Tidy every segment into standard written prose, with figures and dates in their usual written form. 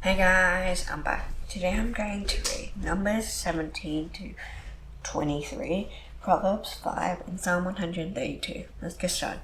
Hey guys, I'm back. Today I'm going to read Numbers 17 to 23, Proverbs 5, and Psalm 132. Let's get started.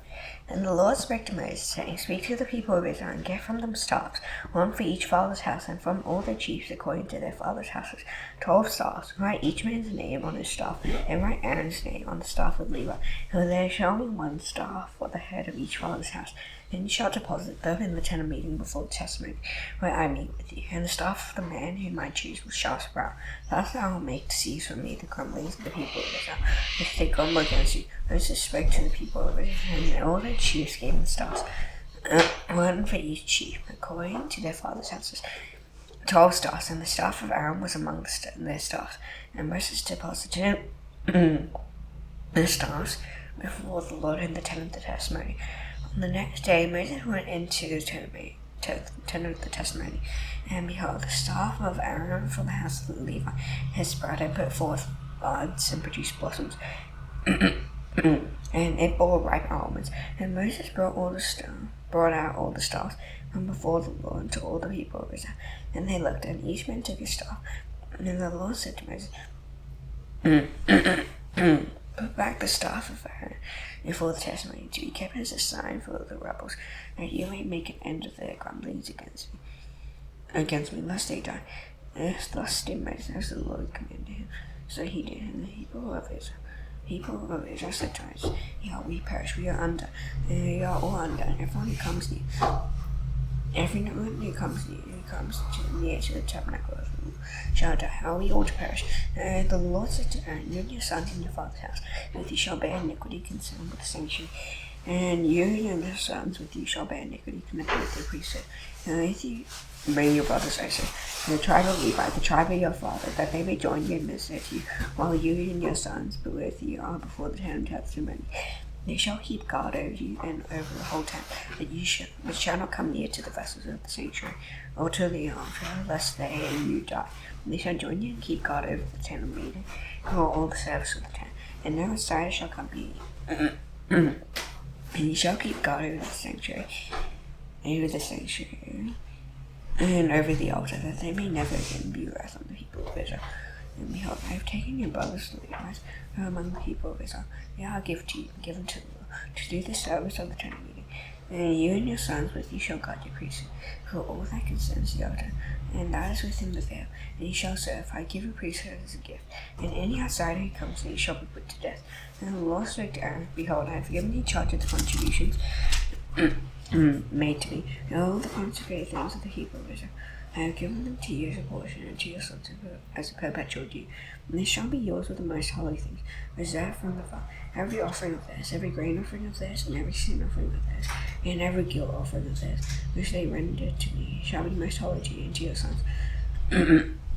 And the Lord spake to Moses, saying, Speak to the people of Israel, and get from them staffs, one for each father's house, and from all their chiefs according to their father's houses, 12 staffs. Write each man's name on his staff, and write Aaron's name on the staff of Levi. And there shall be one staff for the head of each father's house. And you shall deposit them in the tent of meeting before the testimony, where I meet with you. And the staff of the man whom I choose shall sprout. Thus I will make to cease from me the grumblings of the people of Israel, if they grumble against you. Moses spoke to the people of Israel, and all their chiefs gave them staffs, one for each chief, according to their father's houses. 12 staffs, and the staff of Aaron was among their staffs. And Moses deposited the staffs before the Lord in the tent of the testimony. On the next day Moses went into the tent of the testimony, and behold, the staff of Aaron from the house of Levi had sprouted and put forth buds and produced blossoms, and it bore ripe almonds. And Moses brought out all the staffs from before the Lord to all the people of Israel, and they looked, and each man took his staff. And the Lord said to Moses, Put back the staff of Aaron before the testimony, to be kept as a sign for the rebels, that you may make an end of their grumblings against me, lest they die. Thus did Moses as the Lord commanded him. So he did, and the people of Israel said to us, we perish, we are undone, we are all undone. Everyone who comes near, near to the tabernacle of the Lord shall die. How we all to perish. The Lord said to Aaron, You and your sons in your father's house, with you shall bear iniquity concerned with the sanctuary, and you and your sons with you shall bear iniquity connected with the priesthood. And with you bring your brothers also, the tribe of Levi, the tribe of your father, that they may join you and minister to you, while you and your sons with you are before the tent of testimony. They shall keep guard over you and over the whole tent, but shall not come near to the vessels of the sanctuary, or to the altar, lest they and you die. And they shall join you and keep guard over the tent of meeting, or all the service of the tent. And no outsider shall come near you. And you shall keep guard over the sanctuary, and over the altar, that they may never again be wrath on the people of Israel. And behold, I have taken your brothers the Levites, who are among the people of Israel. They are given to the Lord, to do the service of the tent of meeting. And you and your sons with you shall guard your priesthood, for all that concerns the altar, and that is within the veil. And you shall serve. I give you priesthood as a gift, and any outsider who comes near shall be put to death. And the Lord spoke to Aaron, Behold, I have given you charge of the contributions made to me, and all the consecrated things of the people of Israel. I have given them to you as a portion, and to your sons as a perpetual due. And they shall be yours with the most holy things, reserved from the fire. Every offering of theirs, every grain offering of theirs, and every sin offering of theirs, and every guilt offering of theirs, which they render to me, shall be most holy to you and to your sons.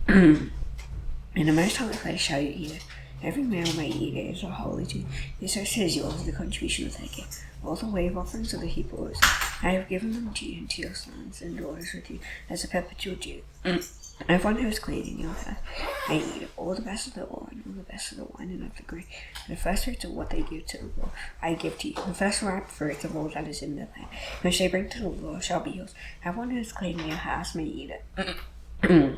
In the most holy place shall you eat it. Every male may eat it, as holy to you. This also is yours as the contribution of their gift. All the wave offerings of the people of Israel, I have given them to you and to your sons and daughters with you as a perpetual due. Everyone who is clean in your house may eat of all the best of the oil, and all the best of the wine and of the grain. The first fruits of what they give to the Lord I give to you. The first ripe fruits of all that is in the land, which they bring to the Lord, shall be yours. Everyone who is clean in your house may eat it.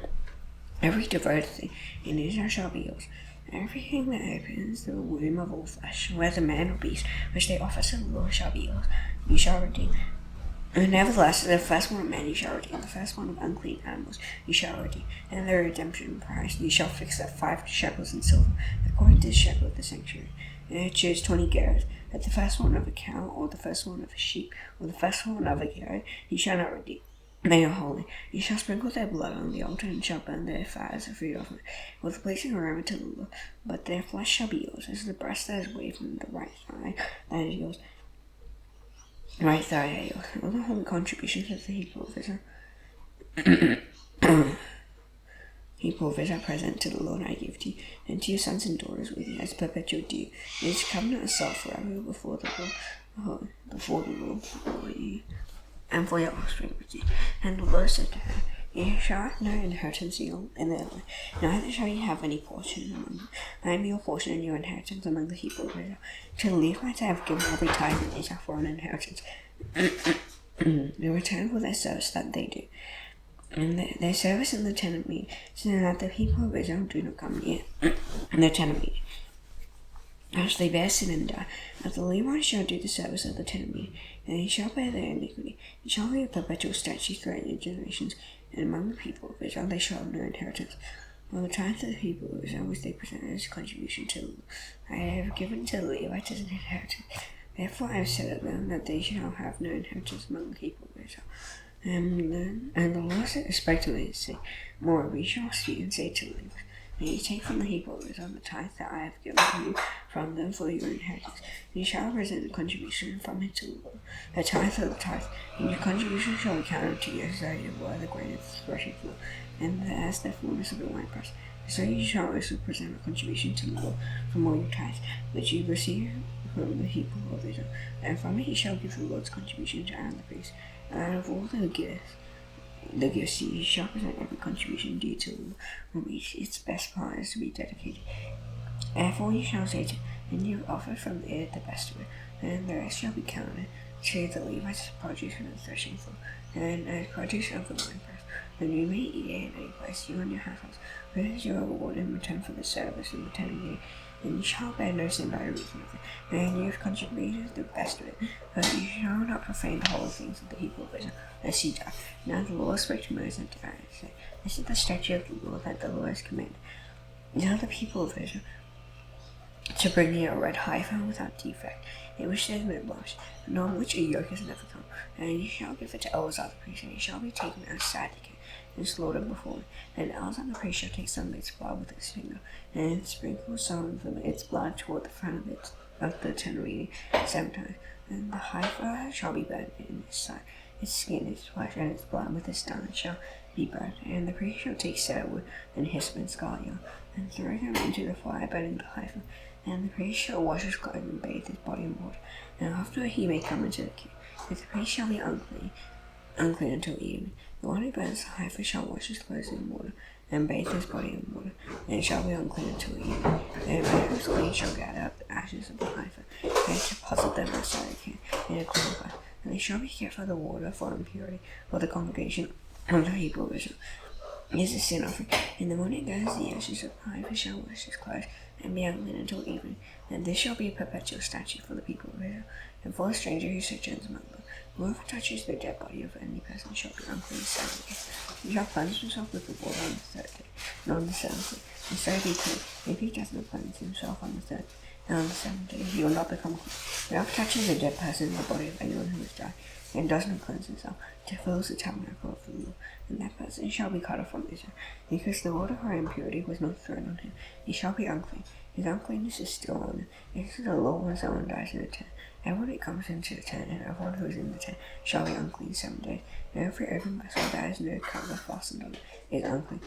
Every devoted thing in Israel shall be yours. Everything that opens the womb of all flesh, whether man or beast, which they offer to the Lord, shall be yours. You shall redeem. And nevertheless, the firstborn of man you shall redeem, the firstborn of unclean animals you shall redeem, and the redemption price you shall fix at 5 shekels in silver, according to the shekel of the sanctuary. And choose 20 gerahs, at the firstborn of a cow, or the firstborn of a sheep, or the firstborn of a goat, you shall not redeem. They are holy. You shall sprinkle their blood on the altar, and shall burn their fat as a food offering, with a pleasing aroma to the Lord. But their flesh shall be yours, as the breast that is waved from the right thigh, that is yours. Right thigh are yours. All the holy contributions of the people of Israel. People of Israel present to the Lord I give to you, and to your sons and daughters with you as perpetual due. It is a covenant of salt forever before the Lord, for you, and for your offspring with you. And the Lord said to her, You shall have no inheritance in their land, neither shall you have any portion among them. I am your portion and your inheritance among the people of Israel. To the Levites I have given every tithe in Israel for an inheritance. The return for their service that they do. and their service in the tent meeting, so that the people of Israel do not come near the tent meeting. As they bear sin and die, as the Levites shall do the service of the tent meeting, and they shall bear their iniquity. It shall be a perpetual statute throughout your generations, and among the people of Israel they shall have no inheritance. On the tithe of the people of Israel, which they present as a contribution to, I have given to the Levites as an inheritance. Therefore I have said of them that they shall have no inheritance among the people of Israel. And the Lord spake to me, saying, Moreover, you shall speak and say to the Levites, and you take from the people of Israel the tithe that I have given you from them for your inheritance. And you shall present a contribution from it to the Lord, the tithe of the tithe, and your contribution shall be counted to you as though you were the grain of the threshing floor, and as the fullness of the winepress. So you shall also present a contribution to the Lord from all your tithes, which you receive from the people of Israel, and from it you shall give the Lord's contribution to Aaron the priest. And out of all the gifts you shall present every contribution due to them, from each its best part is to be dedicated. Therefore you shall say to him, and you offer from it the best of it, and the rest shall be counted to the Levites as produce from the threshing floor, and as produce of the winepress. And you may eat it in any place, you and your households, for it is your reward in return for the service in the tent meeting. And you shall bear no sin by reason of it, and you have contributed the best of it, but you shall not profane the holy things of the people of Israel, lest you die. Now the Lord spake to Moses and to Aaron, saying, This is the statute of the Lord that the Lord has commanded. Tell the people of Israel to bring you a red heifer without defect, in which there is no blemish, and on which a yoke has never come. And you shall give it to Eleazar the priest, and it shall be taken outside the camp and slaughtered before it. And Eleazar the priest shall take some of its blood with his finger, and sprinkle some of its blood toward the front of the tent meeting 7 times. And the heifer shall be burnt in its side, its skin, its flesh, and its blood with its tongue shall be burnt. And the priest shall take cedar wood and hyssop and scarlet yarn, and throw them into the fire, burning the heifer. And the priest shall wash his clothes and bathe his body in water, and after he may come into the camp. If the priest shall be unclean until evening, the one who burns the heifer shall wash his clothes in water, and bathe his body in water, and it shall be unclean until evening. And the man who is clean shall gather up the ashes of the heifer, and deposit them outside the camp in a clean place, and they shall be kept for the water for impurity, for the congregation of the people of Israel. It is a sin offering. In the morning gathers the ashes of the heifer shall wash his clothes, and be unclean until evening. And this shall be a perpetual statute for the people of Israel, and for a stranger who sojourns among them. Whoever touches the dead body of any person shall be unclean 7 days. He shall cleanse himself with the water on the 3rd day, and on the 7th day, and so be clean. If he does not cleanse himself on the 3rd day, and on the 7th day, he will not become clean. Whoever touches the dead person in the body of anyone who has died, and does not cleanse himself, defiles the tabernacle of the Lord, and that person shall be cut off from Israel, because the water for impurity was not thrown on him. He shall be unclean. His uncleanness is still on him. This is the law when someone dies in the tent. Everyone who comes into the tent, and everyone who is in the tent, shall be unclean 7 days. And every open vessel that has no cover fastened on it is unclean.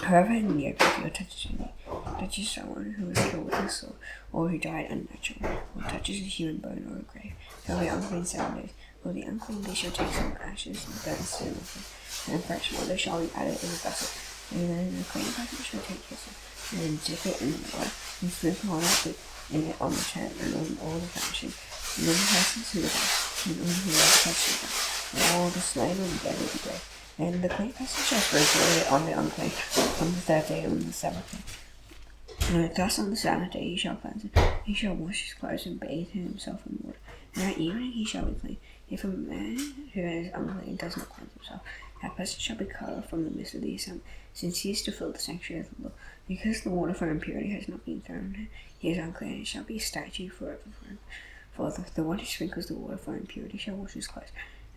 However, in the open field touches someone who was killed with a sword, or who died unnaturally, or touches a human bone or a grave, shall be unclean 7 days. For the unclean they shall take some ashes and burn sin offering, and fresh water shall be added in the vessel. And then the clean person shall take hyssop, and then dip it in the water, and sprinkle in it on the tent and on all the furnishing. And then the persons who died, and all who have touched it, and all the slain on the dead will be dead. And the clean person shall sprinkle it on the unclean on the 3rd day and on the 7th day. And thus on the 7th day he shall cleanse it. He shall wash his clothes and bathe himself in water. And at evening he shall be clean. If a man who is unclean does not cleanse himself, that person shall be cut off from the midst of the assembly, since he is to fill the sanctuary of the Lord. Because the water for impurity has not been thrown on him, he is unclean, and shall be a statute forever for him. For the one who sprinkles the water for impurity shall wash his clothes,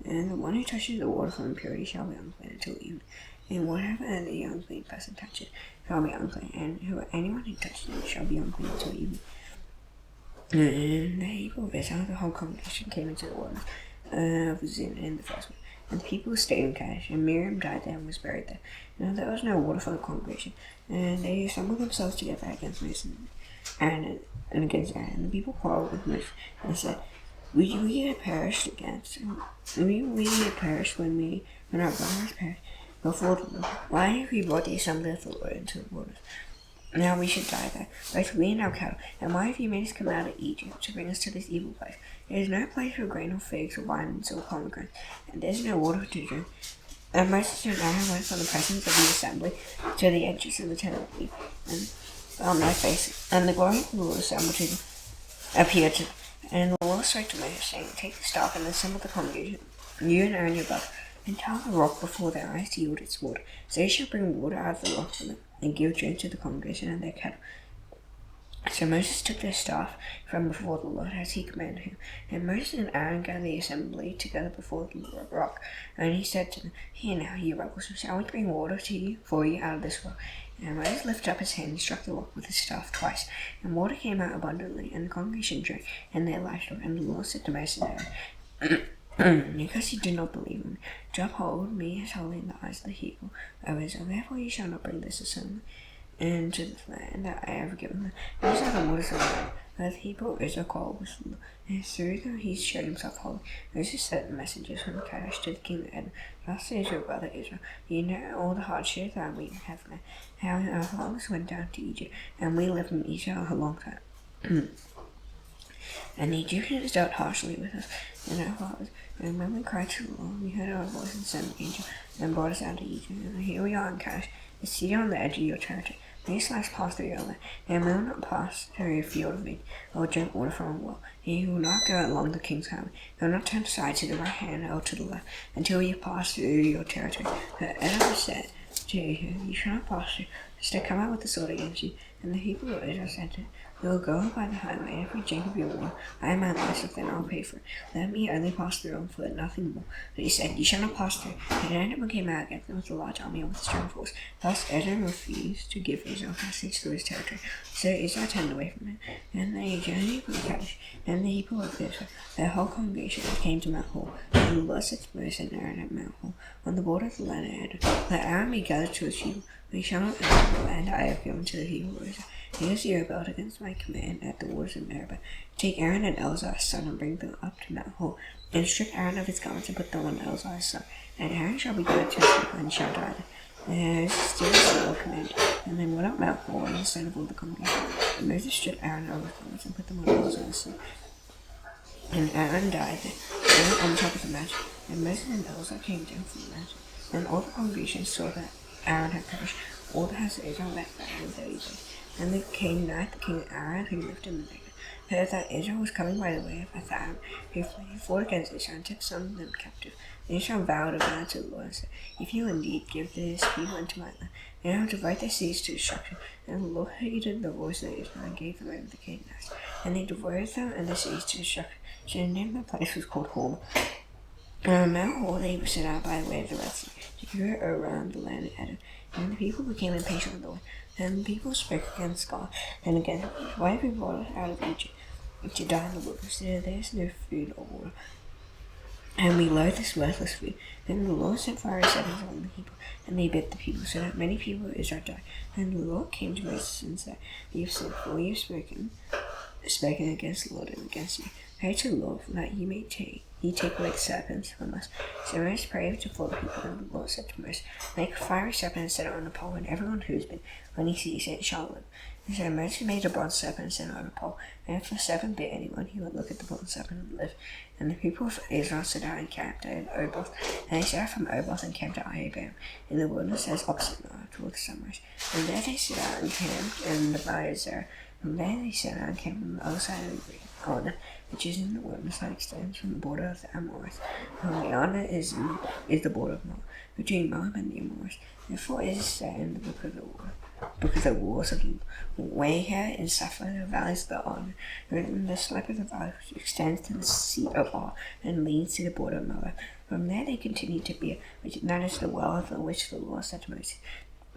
and the one who touches the water for impurity shall be unclean until evening. And whatever the unclean person touches shall be unclean, and anyone who touches it shall be unclean until evening. And the people of Israel, the whole congregation, came into the waters of Zin in the first one. And the people stayed in Kadesh, and Miriam died there and was buried there. Now there was no water for the congregation, and they assembled themselves together against Moses and against Aaron. And the people quarreled with Moses and said, We have perished when our brothers perished before the Lord. Why have we brought the assembly of the Lord into the waters? Now we should die there, both we and our cattle. And why have you made us come out of Egypt to bring us to this evil place? There is no place for grain or figs or wine or pomegranates, and there is no water to drink. And Moses and Aaron went from the presence of the assembly to the entrance of the tent and found no face. And the glory of the Lord appeared to them. And the Lord spoke to Moses, saying, Take the staff and assemble the congregation, you and Aaron your brother, and tell the rock before their eyes to yield its water. So you shall bring water out of the rock for them, and give drink to the congregation and their cattle. So Moses took their staff from before the Lord as he commanded him. And Moses and Aaron gathered the assembly together before the rock. And he said to them, Hear now, you rebels, shall we bring water for you out of this rock? And Moses lifted up his hand and struck the rock with his staff twice. And water came out abundantly, and the congregation drank, and their livestock. And the Lord said to Moses and Aaron, Because you did not believe in me, to uphold me as holy in the eyes of the people of Israel, therefore you shall not bring this assembly into the land that I have given them. These are the waters of the land that the people of Israel call with the Lord. And through them he showed himself holy. Moses sent the messengers from Kadesh to the king of Edom. Thus says your brother Israel, you know all the hardship that we have there, how our fathers went down to Egypt, and we lived in Egypt a long time. And the Egyptians dealt harshly with us and our fathers. And when we cried to the Lord, we heard our voice and sent an angel and brought us out of Egypt. And here we are in Kadesh, the city on the edge of your territory. These lights pass through your land, and we will not pass through a field of wheat, or drink water from a well. He will not go along the king's highway, and will not turn aside to the right hand or to the left, until you pass through your territory. But Edom said to you, You shall not pass through, lest I come out with the sword against you. And the people of Israel said to him, We will go by the highway, and if we drink of your water, I am my myself, then I will pay for it. Let me only pass through on foot, nothing more. But he said, You shall not pass through. And Edom came out against them with a large army and with a strong force. Thus Edom refused to give Israel passage through his territory. So Israel turned away from him. And they journeyed from Kadesh, and the people of Israel, their whole congregation, came to Mount Hor. And the Lord said to Moses and Aaron at Mount Hor, on the border of the land of Edom, Let Aaron be gathered to his people. We shall not enter the land I have given to the people of Israel. Because you rebelled against my command at the waters of Meribah. Take Aaron and Eleazar's son and bring them up to Mount Hor, and strip Aaron of his garments and put them on Eleazar's son. And Aaron shall be gathered to his people and shall die there. And Moses did as the Lord commanded. And they went up Mount Hor in the sight of all the congregation. And Moses stripped Aaron of his garments and put them on Eleazar's son. And Aaron died there on the top of the mountain. And Moses and Eleazar came down from the mountain. And all the congregation saw that Aaron had perished. All the house of Israel wept for Aaron 30 days. And the Canaanite, the king of Aaron, who lived in the Negev, heard that Israel was coming by the way of Atharim, who fought against Israel and took some of them captive. And Israel vowed a vow to the Lord and said, If you indeed give this people into my land, then I will divide their cities to destruction. And the Lord heeded the voice of Israel and gave them over to the Canaanites. And they devoured them and the cities to destruction. So the name of the place was called Hormah. And Mount Hor they set out by the way of the Red Sea to go around the land of Edom. And the people became impatient with the Lord. And the people spoke against God and against him. Why have you brought us out of Egypt to die in the wilderness? There is no food or water, and we loathe this worthless food. Then the Lord sent fiery serpents among the people, and they bit the people, so that many people of Israel died. And the Lord came to Moses and said, You have said, for you have spoken against the Lord and against you. Pray to the Lord, that he take away the serpents from us. So Moses prayed before the people, and the Lord said to Moses, Make a fiery serpent and set it on a pole, and everyone who has been, when he sees it, shall live. And so Moses made a bronze serpent and set it on a pole, and if the serpent bit anyone, he would look at the bronze serpent and live. And the people of Israel set out and camped at Oboth, and they set out from Oboth and camped at Ahabam, in the wilderness as opposite Moab, toward the sunrise. And there they set out and camped in the valley of Zerah. From there they set out and camped on the other side of the Arnon, which is in the wilderness that extends from the border of the Amorites. And the Arnon is the border of Moab, between Moab and the Amorites. Therefore it is said in the book of the wars of Wayher and Sapphire, the valleys of the Arnon, written the slope of the valley which extends to the sea of Ar and leads to the border of Moab. From there they continued to Beer, that is the well of which the Lord said to Moses,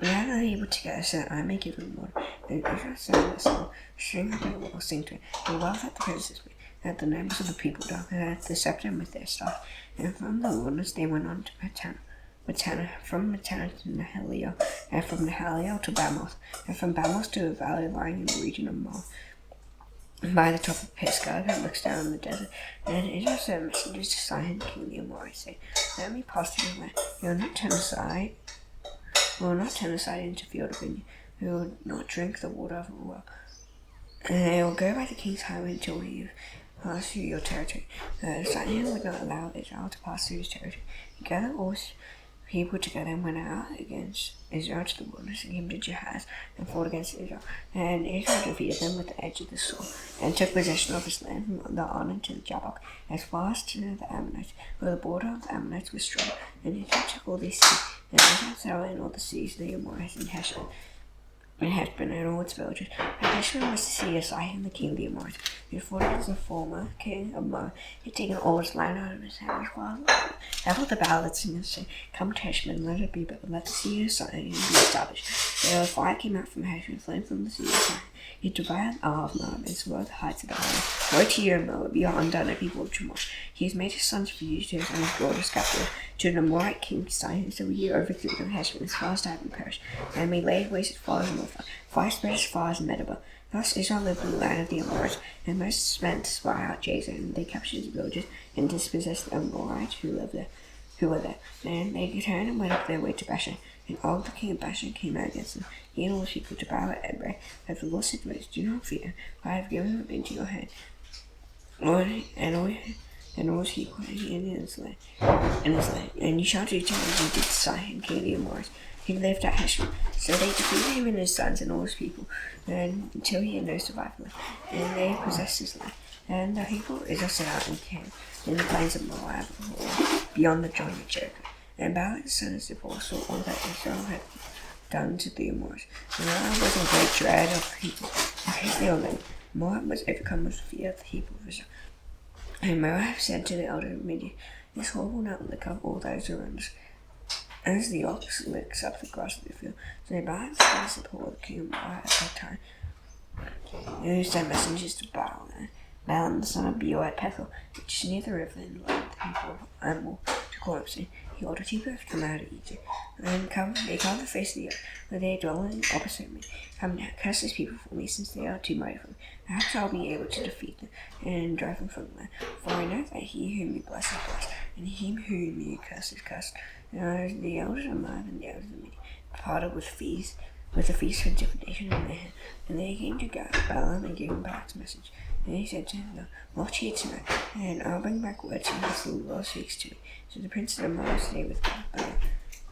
Gather the people together so that I may give them water. And Israel sang the song, string up a well, sing to it. The well that the princes made, that the nobles of the people dug, and that the scepter with their staff. And from the wilderness they went on to Matana, from Matana to Nahaliel, and from Nahaliel to Bamoth, and from Bamoth to a valley lying in the region of Moab, by the top of Pisgah that looks down on the desert. And Israel sent messengers to Sihon, king of the Amorites, saying, Let me pass through your land. You will not turn aside. We will not turn aside into field of vineyard. We will not drink the water of a well. And they will go by the king's highway until you pass through your territory. Sihon would not allow Israel to pass through his territory. He gathered all people together and went out against Israel to the wilderness and came to Jahaz and fought against Israel. And Israel defeated them with the edge of the sword and took possession of his land from the Arnon to the Jabbok, as far as to the Ammonites, where the border of the Ammonites was strong. And Israel took all these cities, and Israel settled in all the cities of the Amorites in Heshbon, and all its villages. And Heshbon was the city of Sihon, the king of the Amorites, who fought against the former king of Moab. He had taken all his land out of his hand. Therefore the ballads and said, "Come to Heshbon, let it be built, let the city of Sihon be established." So a fire came out from Heshbon, flame from the city of Sihon. He devoured all of Moab and swore the heights of the island. Woe to you, Moab, you are undone, a people of Chemosh. He has made his sons fugitives and his daughters captives to the Amorite king Sihon. So we overthrew them, Heshbon, as far as to have them perished. And we laid waste as far as North, fire spread as far as Medeba. Thus Israel lived in the land of the Amorites, and Moses went to spy out Jazer, and they captured his villages and dispossessed the Amorites who were there. And they returned and went up their way to Bashan. And Og, the king of Bashan, came out against them, he and all his people, to bow at Edrei. But the Lord said to Moses, "Do not fear, for I have given them into your hand, and all his people, and he in his land. And you shall do to him as you did to Sihon, king of the Amorites. He lived at Heshbon." So they defeated him and his sons and all his people, until he had no survivor left, and they possessed his land. And the people of Israel set out and camped in the plains of Moab, beyond the Jordan of Jericho. And Balak the son of Zippor saw all that Israel had done to the Amorites. And Moab was in great dread of the people, because they were many. Moab was overcome with fear of the people of Israel. And Moab said to the elder of Midian, "This whore will not lick up all those around us, as the ox licks up the grass of the field." So Balak the son of Zippor, the king of Moab, at that time, who sent messengers to Balaam the son of Beor at Bethel, which is near the river in the land of the people of Ammon, to call up, saying, "He ordered you both to come out of Egypt, and they covered the face of the earth, where they are dwelling opposite me. Come now, curse these people for me, since they are too mighty for me. Perhaps I'll be able to defeat them, and drive them from the land. For I know that he whom you bless is blessed, and him whom you curse is cursed." And the elders of Moab and the elders of Midian departed with a feast for divination in their hand. And they came to Balaam and gave him Balak's message. And he said to him, "Watch here tonight, and I'll bring back word to you as the Lord speaks to me." So the princes of Moab stayed with Balaam.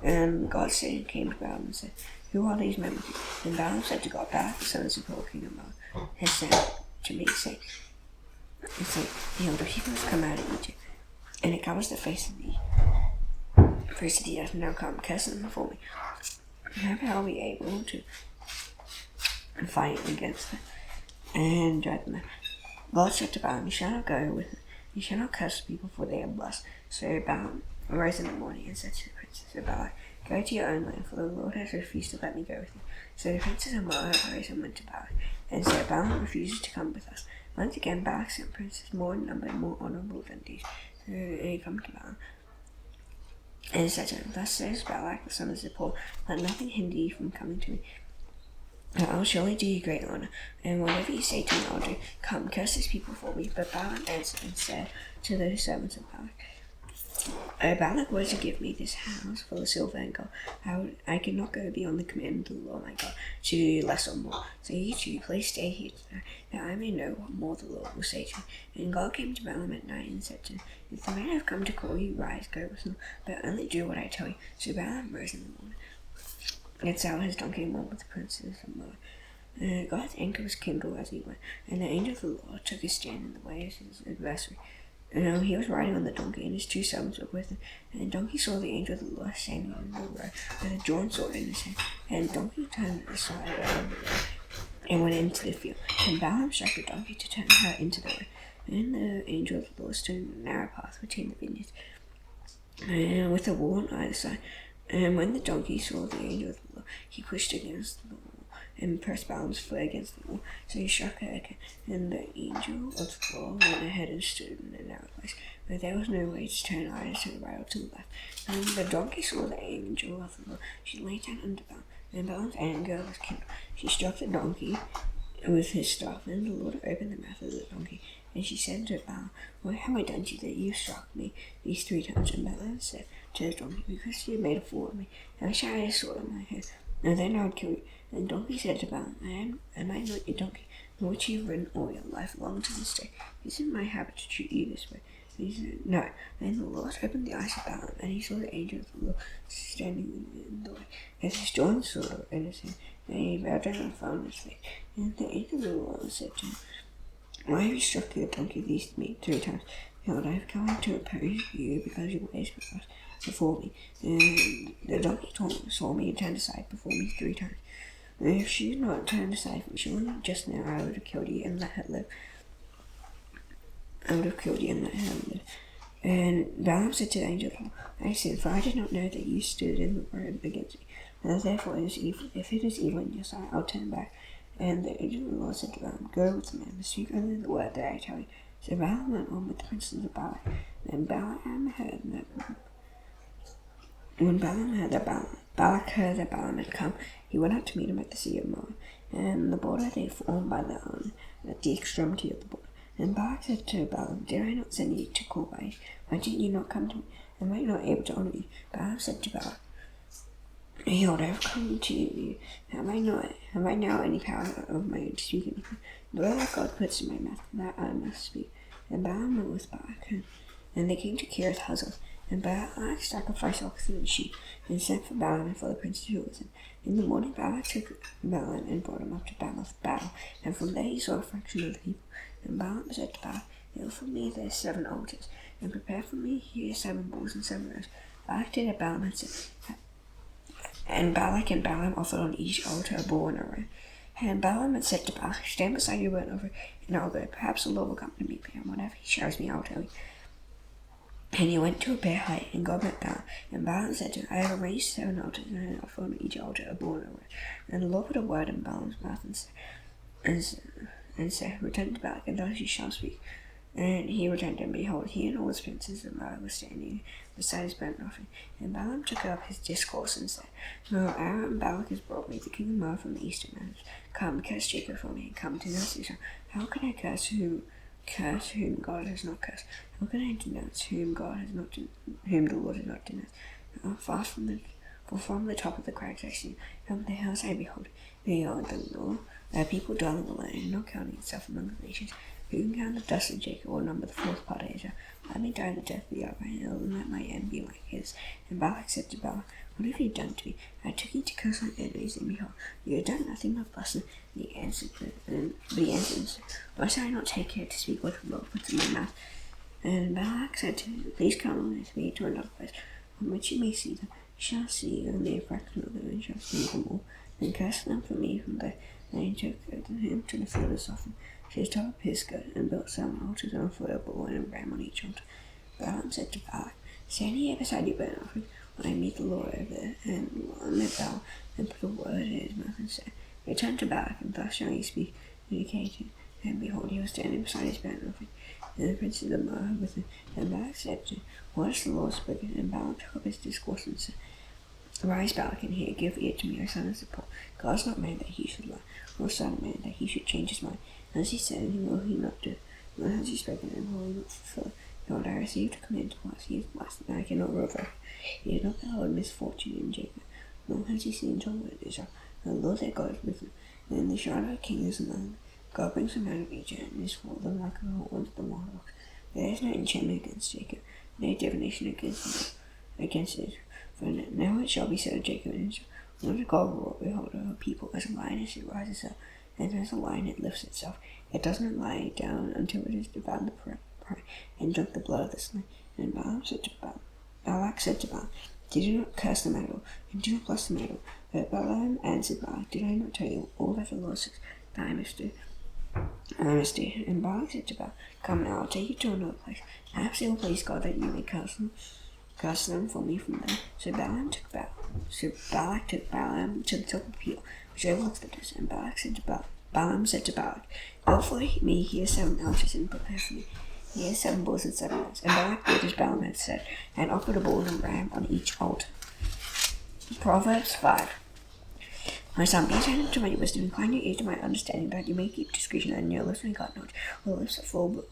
And God came to Balaam and said, "Who are these men with you?" And Balaam said to God, "Balak the son of Zippor, king of Moab, has sent to me, saying, the elder people have come out of Egypt, and it covers the face of the earth. Now come, curse them before me. Maybe I'll be able to fight against them and drive them out." God said to Balaam, "You shall not go with them. You shall not curse the people, for they are blessed." So Balaam arose in the morning and said to the princes of Balak, "Go to your own land, for the Lord has refused to let me go with you." So the princes of Moab arose and went to Balak, and said, "Balaam refuses to come with us." Once again Balak sent princes more in number and more honorable than these. So they come to Balaam and said to him, "Thus says Balak the son of Zippor, let nothing hinder you from coming to me. I will surely do you great honor, and whatever you say to me I'll do. Come, curse these people for me." But Balak answered and said to those servants of Balak, "Balak were to give me this house full of silver and gold, I cannot go beyond the command of the Lord my God to do less or more. So you two, please stay here tonight, that I may know what more the Lord will say to me." And God came to Balaam at night and said to him, "If the men have come to call you, rise, go with them, but only do what I tell you." So Balaam rose in the morning and saddled his donkey and went with the princes of Moab. God's anger was kindled as he went, and the angel of the Lord took his stand in the way of his adversary. He was riding on the donkey, and his two servants were with him. And the donkey saw the angel of the Lord standing in the road with a drawn sword in his hand. And the donkey turned aside around the road and went into the field. And Balaam struck the donkey to turn her into the road. And the angel of the Lord stood in a narrow path between the vineyards, and with a wall on either side. And when the donkey saw the angel of the Lord, he pushed against the wall and pressed Balaam's foot against the wall. So he struck her again, and the angel of the Lord went ahead and stood in a narrow place, where there was no way to turn either to the right or to the left. And when the donkey saw the angel of the Lord, she lay down under Balaam, and Balaam's anger was kindled. She struck the donkey with his staff, and the Lord opened the mouth of the donkey. And she said to Balaam, "What have I done to you that you struck me these 3 times?" And Balaam said to the donkey, "Because you made a fool of me. Now shall I have a sword in my hand, and then I would kill you." And the donkey said to Balaam, Am I not your donkey, on which you have ridden all your life long to this day? Is it my habit to treat you this way? So he said, no. Then the Lord opened the eyes of Balaam, and he saw the angel of the Lord standing in the way. As his drawn sword in his hand, and he bowed down and fell on his face. And the angel of the Lord said to him, why have you struck your donkey against me 3 times? Behold, I have come to oppose you because your ways were before me. And the donkey saw me and turned aside before me 3 times. And if she had not turned aside from me, surely just now I would have killed you and let her live. And Balaam said to the angel, I sinned, for I did not know that you stood in the road against me. And therefore it is evil. If it is evil in your sight, I'll turn back. And the angel of the Lord said to Balaam, go with the man, but speak only the word that I tell you. So Balaam went on with the princes of Balak. When Balak heard that Balaam had come, he went out to meet him at the sea of Moab, and the border they formed by the Arnon, at the extremity of the border. And Balak said to Balaam, did I not send you to call by you? Why did you not come to me? Am I not able to honour you? Balaam said to Balak, behold, I have come to you. Have I now any power of my own to speak anything? The word that God puts in my mouth, that I must speak. And Balaam went with Balak, and they came to Kiriath Huzzah. And Balak sacrificed oxen and sheep, and sent for Balaam and for the princes who were with him. In the morning Balak took Balaam and brought him up to Bamoth Baal, and from there he saw a fraction of the people. And Balaam said to Balak, build for me there 7 altars, and prepare for me here 7 bulls and 7 rams. Balak did as Balaam had said. And Balak and Balaam offered on each altar a bull and a ram. And Balaam had said to Balak, stand beside your burnt offering, and I'll go. Perhaps the Lord will come to meet me, and whatever he shows me, I'll tell you. And he went to a bare height, and God met Balaam. And Balaam said to him, I have arranged 7 altars, and I offer on each altar a bull and a ram. And the Lord put a word in Balaam's mouth, and said, return to Balak, and thus you shall speak. And he returned, and behold, he and all his princes of Moab were standing beside his burnt offering. And Balaam took up his discourse and said, no, Aaron Balak has brought me, the king of Moab, from the eastern mountains. Come, curse Jacob for me, and come, denounce Israel. How can I curse whom God has not cursed? How can I denounce whom the Lord has not denounced? For from the top of the crags I see, from the hills I behold the Lord. There are people dwelling alone, not counting itself among the nations. Who can count the dust of Jacob, or number the 4th part of Israel? Let me die the death of the upright, and let my end be like his. And Balak said to Balaam, what have you done to me? I took you to curse my enemies, and behold, you have done nothing but blessing. But he answered, must I not take care to speak what the Lord puts in my mouth? And Balak said to him, please come with me to another place, on which you may see them. You shall see only a fraction of them, and shall see them all. Then curse them for me from there. And he took him to the field of Zophim. So he took up his skirt and built 7 altars and offered a bull and a ram on each altar. Balaam said to Balak, stand here beside your burnt offering when I meet the Lord over there. And met Balaam and put a word in his mouth and said, return to Balak, and thus shall you speak. And he came to him, and behold, he was standing beside his burnt offering, and the princes of Moab with him. And Balak said to him, what has the Lord spoken? And Balaam took up his discourse and said, arise, Balak, and hear, give ear to me, O son of Zippor. God is not man that he should lie, nor son of man that he should change his mind. As he said, will he not do? Nor has he spoken, and will he not fulfill? Behold, I received a command to bless. He is blessed, and I cannot revoke. He has not beheld misfortune in Jacob, nor has he seen trouble in Israel. The Lord their God is with him, and the shadow of king is among them. God brings them out of Egypt, and is for them like a horn of the wild ox. There is no enchantment against Jacob, no divination against Israel. For now it shall be said of Jacob and Israel, when God will behold a people as a lioness, it rises up, and as a lion it lifts itself. It does not lie down until it has devoured the prey and drunk the blood of the slain. And Balak said to Balaam, did you not curse them at all, and do not bless them at all? But Balaam answered Balak, did I not tell you all that the Lord says that I must do? And Balak said to Balaam, come now, I'll take you to another place. Perhaps it will please God that you may curse them for me from there. So Balak took Balaam to the top of the hill, which overlooks the desert. And Balaam said to Balak, build for me here 7 altars, and prepare for me here 7 bulls and 7 rams. And Balak did as Balaam had said, and offered a bull and a ram on each altar. Proverbs 5. My son, be attentive to my wisdom, incline your ear to my understanding, that you may keep discretion, and your lips may guard knowledge. Or the lips are full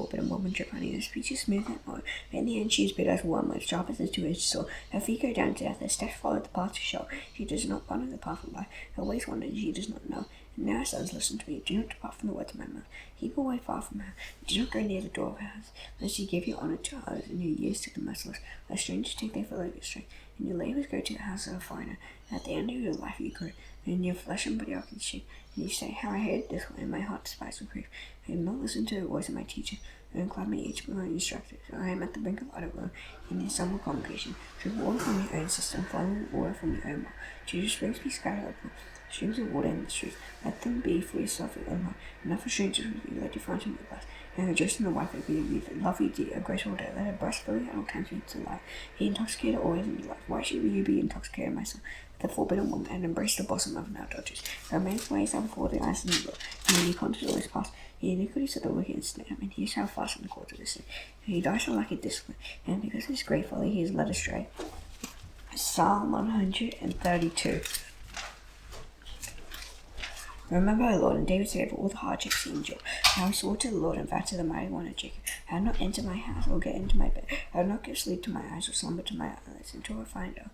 but a woman drip honey, and her speech is smooth and oil. In the end she is bitter as one, like sharp as a 2-edged sword. Her feet go down to death, her steps follow the path to Sheol. She does not ponder the path of life, her ways wander, she does not know. And now, sons, listen to me. Do not depart from the words of my mouth. Keep away far from her. Do not go near the door of her house, lest you give your honor to others and your years to the merciless. Let strangers take their fellow strength, and your labors go to the house of a foreigner. At the end of your life you grow, and your flesh and body are consumed. And you say, how I hated this way, and my heart despised reproof. I have not listened to the voice of my teacher, and inclined my ear to my instructor. So I am at the brink of utter ruin, in this summer congregation. Should water from your own system, following water from your own mouth. Should your springs be scattered open, streams of water in the streets. Let them be for yourself your own heart, and not for strangers with you. Let your friends be blessed, and rejoice in the wife of your youth. Love your dear, a graceful day. Let her breast fill you at all times with delight. Be intoxicated always in your life. Why should you be intoxicated, my son? The forbidden woman, and embrace the bosom of an adulteress. A man's ways are before the eyes of the Lord, and when he conquers always past. The iniquities of the wicked ensnare him, and he shall fasten the cords of the sin. And he dies for lack of discipline, and because of his great folly he is led astray. Psalm 132. Remember, O Lord, and David said of all the hardships he endured, how he swore to the Lord and vowed to the mighty one of Jacob, I will not enter my house or get into my bed. I will not give sleep to my eyes or slumber to my eyelids until I find a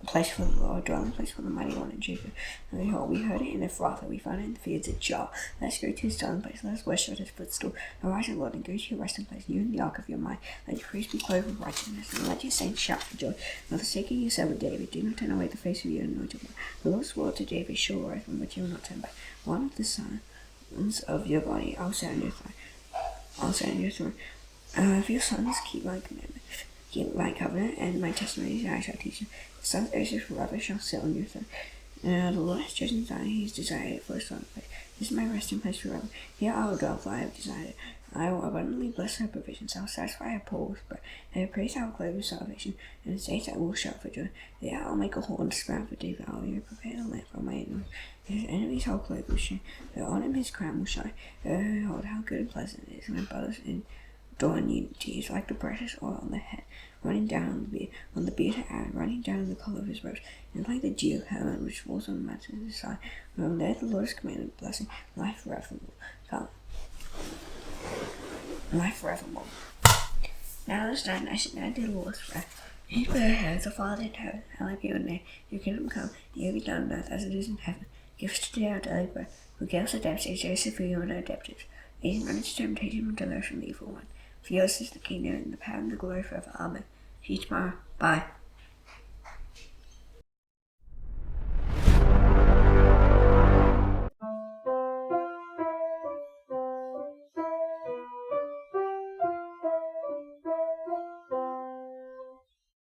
place for the Lord, a dwelling place for the mighty one of Jacob. And behold, we heard it in Ephrathah, we found it in the fields of Jah. Let us go to his dwelling place, let us worship at his footstool. Arise, O Lord, and go to your resting place, you and the ark of your mind. Let your priests be clothed with righteousness, and let your saints shout for joy. For the sake of your servant David, do not turn away the face of your anointed one. The Lord swore to David, sure oath, from which you will not turn back. One of the sons of your body I'll set on your throne. If your sons keep my commandment, keep my covenant, and my testimonies, I shall teach them. The sons of Israel forever shall sit on your throne. The Lord has chosen Zion, he has desired it for his dwelling place. This is my resting place forever. Here I will dwell, for I have desired it. I will abundantly bless her provisions. I will satisfy her poor with bread. And her praise I will clothe with salvation. And in states I will shout for joy. There I will make a horn to sprout for David. I will prepare a lamp for my enemies. His enemies I will clothe with shame. But on him his crown will shine. Behold, how good and pleasant it is when brothers adore in unity. It is like the precious oil on the head, running down on the beard of Aaron, running down the collar of his robes, and like the dew of Hermon, which falls on the mountains of the side. From there the Lord has commanded blessing, life forevermore. Come. Life forevermore. Now this night I sit down to the Lord's prayer. His prayer has the Father in heaven, hallowed be your name. Your kingdom come, your will be done on earth as it is in heaven. Give us today our daily bread. Forgive us our debts, as Joseph for you and our debtors. Lead us not into temptation, but deliver us from the evil one. For yours is the kingdom, and the power, and the glory forever. Amen. See you tomorrow. Bye.